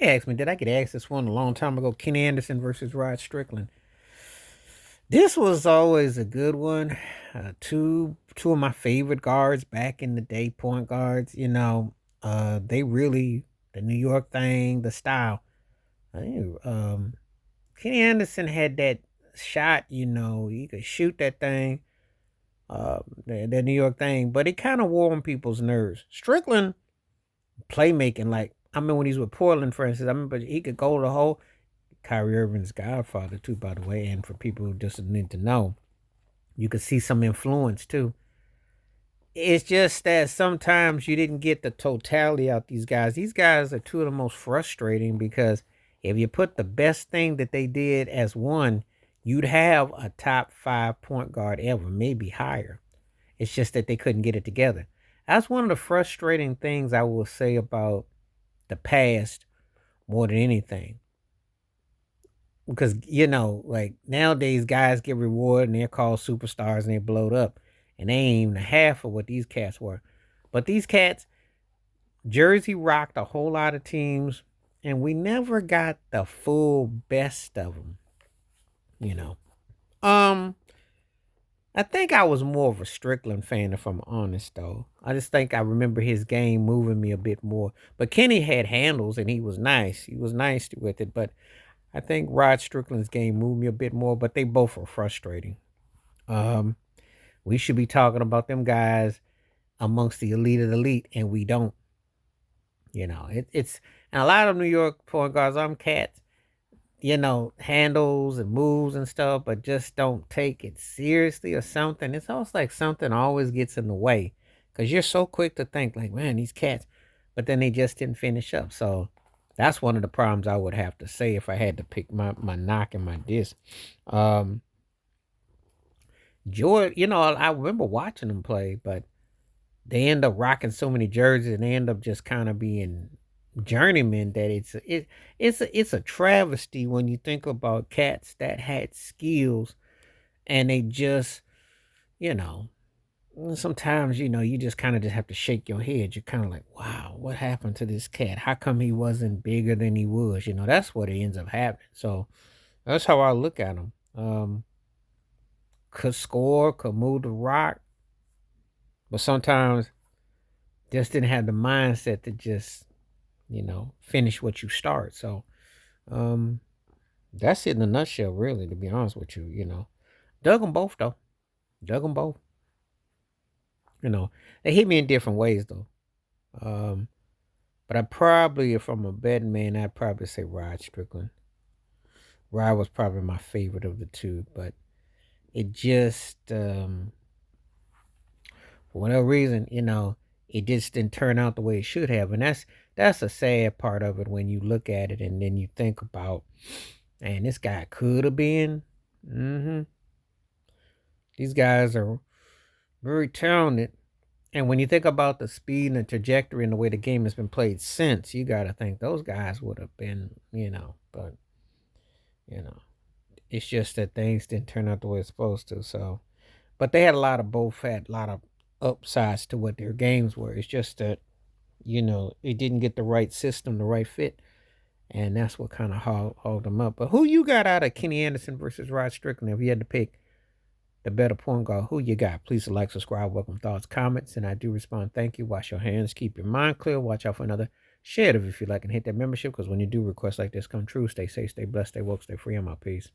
asked me, did I get asked this one a long time ago? Kenny Anderson versus Rod Strickland. This was always a good one. Two of my favorite guards back in the day, point guards. They really the New York thing, the style. I think, Kenny Anderson had that shot. He could shoot that thing. The New York thing, but it kind of wore on people's nerves. Strickland playmaking, like I remember when he was with Portland, for instance. I remember he could go the hole. Kyrie Irving's godfather too, by the way, and for people who just need to know, you could see some influence too. It's just that sometimes you didn't get the totality out these guys. These guys are two of the most frustrating because if you put the best thing that they did as one, you'd have a top 5 point guard ever, maybe higher. It's just that they couldn't get it together. That's one of the frustrating things I will say about the past more than anything. Because, like nowadays guys get rewarded and they're called superstars and they're blowed up. And they ain't even half of what these cats were. But these cats, Jersey rocked a whole lot of teams, and we never got the full best of them, you know. Um, I think I was more of a Strickland fan, if I'm honest, though. I just think I remember his game moving me a bit more. But Kenny had handles, and he was nice. He was nice with it. But I think Rod Strickland's game moved me a bit more. But they both were frustrating. Um, we should be talking about them guys amongst the elite of the elite, and we don't. It's and a lot of New York point guards, cats, handles and moves and stuff, but just don't take it seriously or something. It's almost like something always gets in the way because you're so quick to think like, man, these cats, but then they just didn't finish up. So that's one of the problems I would have to say if I had to pick my knock and my diss. Um, George, I remember watching them play, but they end up rocking so many jerseys and they end up just kind of being journeymen that it's a travesty when you think about cats that had skills and they just you know sometimes you just kind of just have to shake your head. You're kind of like, wow, what happened to this cat? How come he wasn't bigger than he was? That's what it ends up happening. So that's how I look at him. Could score, could move the rock, but sometimes just didn't have the mindset to just finish what you start. So um that's it in a nutshell, really, to be honest with you. Dug them both though. Dug them both. They hit me in different ways though. Um but I probably, if I'm a betting man, I'd probably say Rod Strickland. Rod was probably my favorite of the two, but it just for whatever reason, it just didn't turn out the way it should have. And that's a sad part of it when you look at it and then you think about, man, this guy could have been. hmm These guys are very talented. And when you think about the speed and the trajectory and the way the game has been played since, you got to think those guys would have been, but, you know, it's just that things didn't turn out the way it's supposed to. So, but they had both had a lot of upsides to what their games were. It's just that, it didn't get the right system, the right fit. And that's what kind of hauled them up. But who you got out of Kenny Anderson versus Rod Strickland? If you had to pick the better point guard, who you got? Please like, subscribe, welcome thoughts, comments, and I do respond. Thank you. Wash your hands, keep your mind clear, watch out for another. Share it if you like, and hit that membership because when you do requests like this come true, stay safe, stay blessed, stay woke, stay free. I'm out. Peace.